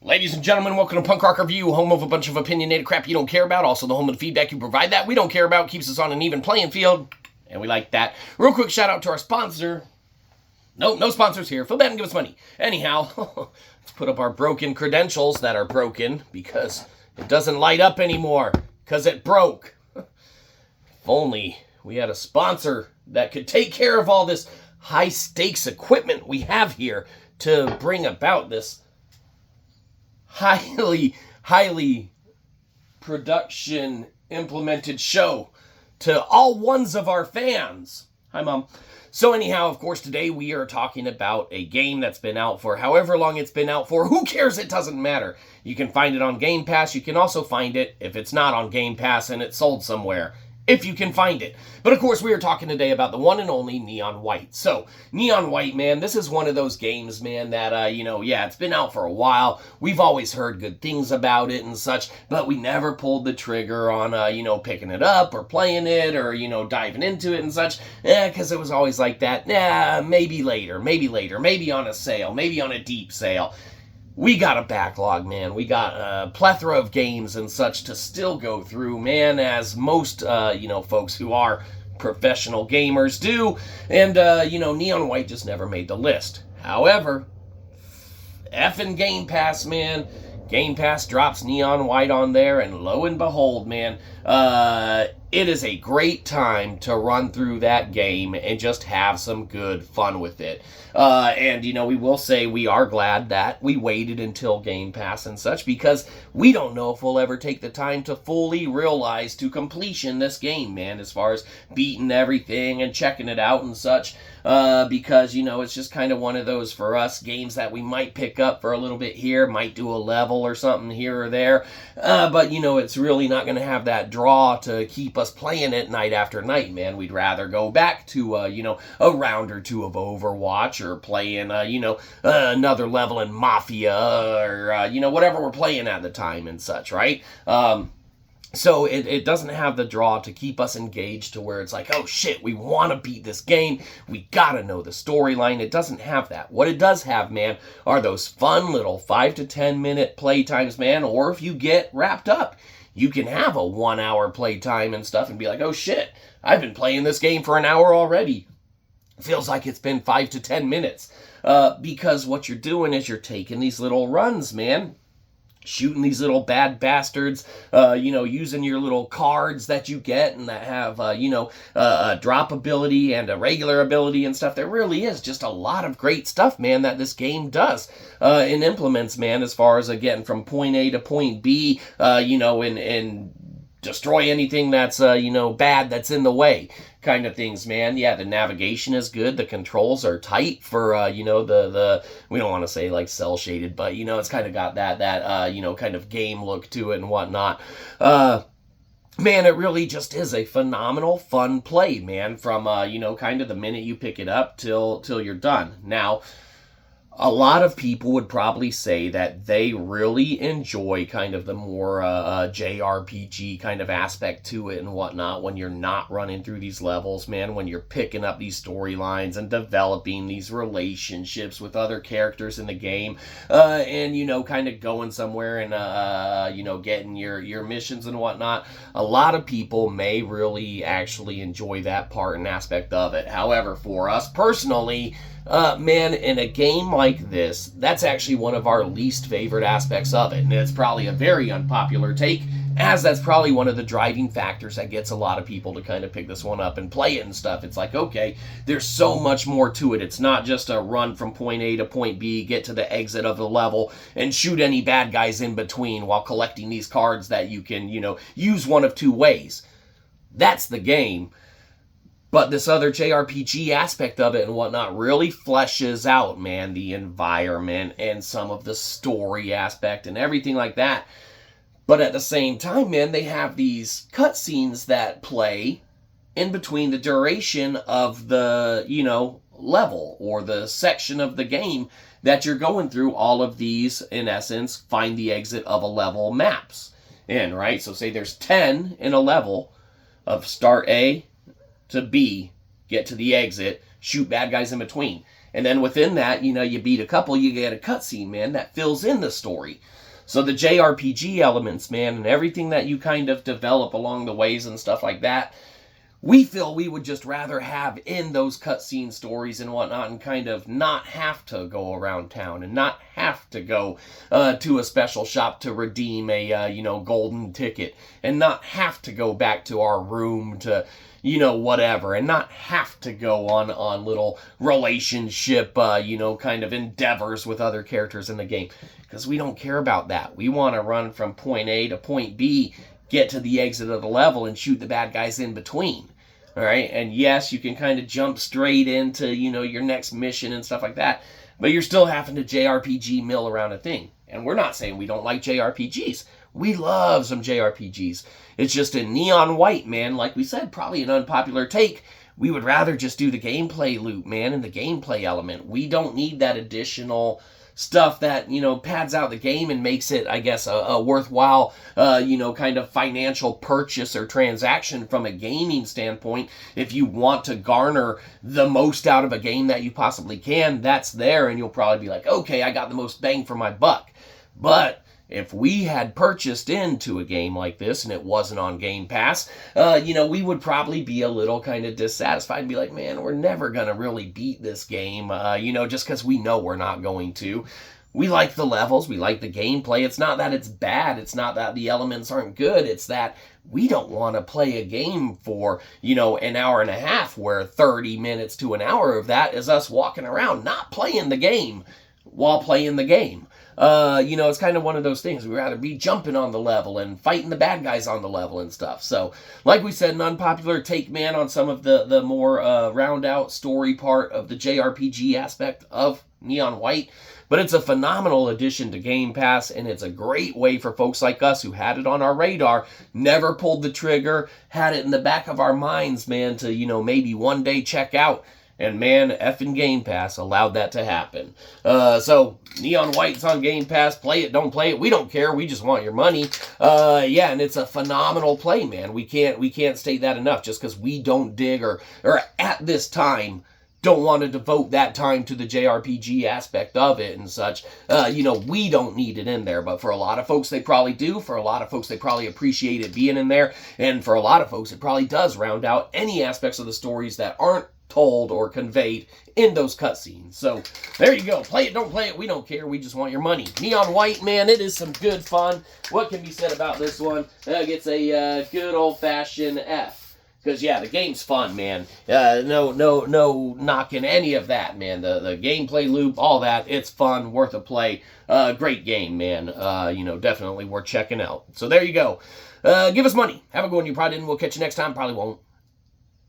Ladies and gentlemen, welcome to Punk Rock Review, home of a bunch of opinionated crap you don't care about, also the home of the feedback you provide that we don't care about, keeps us on an even playing field, and we like that. Real quick shout out to our sponsor. Nope, no sponsors here. Feel bad and give us money. Anyhow, let's put up our broken credentials that are broken because it doesn't light up anymore because it broke. If only we had a sponsor that could take care of all this high stakes equipment we have here to bring about this highly production implemented show to all ones of our fans. Hi, Mom. So anyhow, of course, today we are talking about a game that's been out for however long it's been out for. Who cares? It doesn't matter. You can find it on Game Pass. You can also find it if it's not on Game Pass and it's sold somewhere, if you can find it. But of course, we are talking today about the one and only Neon White. So, Neon White, man, this is one of those games, man, that, it's been out for a while. We've always heard good things about it and such, but we never pulled the trigger on, picking it up or playing it or, diving into it and such. Because it was always like that. Maybe later, maybe on a sale, maybe on a deep sale. We got a backlog, man. We got a plethora of games and such to still go through, man, as most, folks who are professional gamers do. And, Neon White just never made the list. However, effing Game Pass, man. Game Pass drops Neon White on there, and lo and behold, man, it is a great time to run through that game and just have some good fun with it. We will say we are glad that we waited until Game Pass and such, because we don't know if we'll ever take the time to fully realize to completion this game, man, as far as beating everything and checking it out and such, because, it's just kind of one of those, for us, games that we might pick up for a little bit here, might do a level or something here or there, but, it's really not going to have that draw to keep us playing it night after night, man. We'd rather go back to, a round or two of Overwatch, or playing, another level in Mafia, or, whatever we're playing at the time and such, right? So it doesn't have the draw to keep us engaged to where it's like, oh shit, we want to beat this game. We gotta know the storyline. It doesn't have that. What it does have, man, are those fun little 5 to 10 minute play times, man. Or if you get wrapped up, you can have a 1 hour play time and stuff and be like, oh shit, I've been playing this game for an hour already. Feels like it's been 5 to 10 minutes. Because what you're doing is you're taking these little runs, man. Shooting these little bad bastards, using your little cards that you get and that have, a drop ability and a regular ability and stuff. There really is just a lot of great stuff, man, that this game does and implements, man, as far as getting from point A to point B, and destroy anything that's, bad that's in the way kind of things, man. Yeah, the navigation is good. The controls are tight for, the we don't want to say like cell shaded, but, it's kind of got that kind of game look to it and whatnot. Man, it really just is a phenomenal, fun play, man, from, kind of the minute you pick it up till you're done. Now, a lot of people would probably say that they really enjoy kind of the more JRPG kind of aspect to it and whatnot when you're not running through these levels, man, when you're picking up these storylines and developing these relationships with other characters in the game, and, kind of going somewhere and, getting your missions and whatnot. A lot of people may really actually enjoy that part and aspect of it. However, for us personally, man, in a game like this, that's actually one of our least favorite aspects of it. And it's probably a very unpopular take, as that's probably one of the driving factors that gets a lot of people to kind of pick this one up and play it and stuff. It's like, okay, there's so much more to it. It's not just a run from point A to point B, get to the exit of the level, and shoot any bad guys in between while collecting these cards that you can, use one of two ways. That's the game. But this other JRPG aspect of it and whatnot really fleshes out, man, the environment and some of the story aspect and everything like that. But at the same time, man, they have these cutscenes that play in between the duration of the, level or the section of the game that you're going through. All of these, in essence, find the exit of a level maps in, right? So say there's 10 in a level of start A to B, get to the exit, shoot bad guys in between. And then within that, you beat a couple, you get a cutscene, man, that fills in the story. So the JRPG elements, man, and everything that you kind of develop along the ways and stuff like that, we feel we would just rather have in those cutscene stories and whatnot, and kind of not have to go around town and not have to go to a special shop to redeem a golden ticket, and not have to go back to our room to whatever, and not have to go on little relationship kind of endeavors with other characters in the game, because we don't care about that. We want to run from point A to point B, get to the exit of the level, and shoot the bad guys in between. All right, and yes, you can kind of jump straight into, your next mission and stuff like that, but you're still having to JRPG mill around a thing. And we're not saying we don't like JRPGs. We love some JRPGs. It's just in Neon White, man, like we said, probably an unpopular take. We would rather just do the gameplay loop, man, and the gameplay element. We don't need that additional stuff that, pads out the game and makes it, I guess, a worthwhile, kind of financial purchase or transaction from a gaming standpoint. If you want to garner the most out of a game that you possibly can, that's there, and you'll probably be like, okay, I got the most bang for my buck. But if we had purchased into a game like this and it wasn't on Game Pass, we would probably be a little kind of dissatisfied and be like, man, we're never going to really beat this game, just because we know we're not going to. We like the levels. We like the gameplay. It's not that it's bad. It's not that the elements aren't good. It's that we don't want to play a game for, an hour and a half, where 30 minutes to an hour of that is us walking around not playing the game while playing the game. It's kind of one of those things. We'd rather be jumping on the level and fighting the bad guys on the level and stuff. So, like we said, an unpopular take, man, on some of the more round out story part of the JRPG aspect of Neon White. But it's a phenomenal addition to Game Pass, and it's a great way for folks like us who had it on our radar, never pulled the trigger, had it in the back of our minds, man, to, maybe one day check out. And man, effing Game Pass allowed that to happen. So, Neon White's on Game Pass. Play it, don't play it. We don't care. We just want your money. And it's a phenomenal play, man. We can't state that enough. Just because we don't dig or at this time don't want to devote that time to the JRPG aspect of it and such. We don't need it in there. But for a lot of folks, they probably do. For a lot of folks, they probably appreciate it being in there. And for a lot of folks, it probably does round out any aspects of the stories that aren't told or conveyed in those cutscenes. So there you go. Play it, don't play it. We don't care. We just want your money. Neon White, man, it is some good fun. What can be said about this one? It gets a good old-fashioned F. Because, yeah, the game's fun, man. No knocking any of that, man. The gameplay loop, all that, it's fun, worth a play. Great game, man. Definitely worth checking out. So there you go. Give us money. Have a good one. You probably didn't. We'll catch you next time. Probably won't.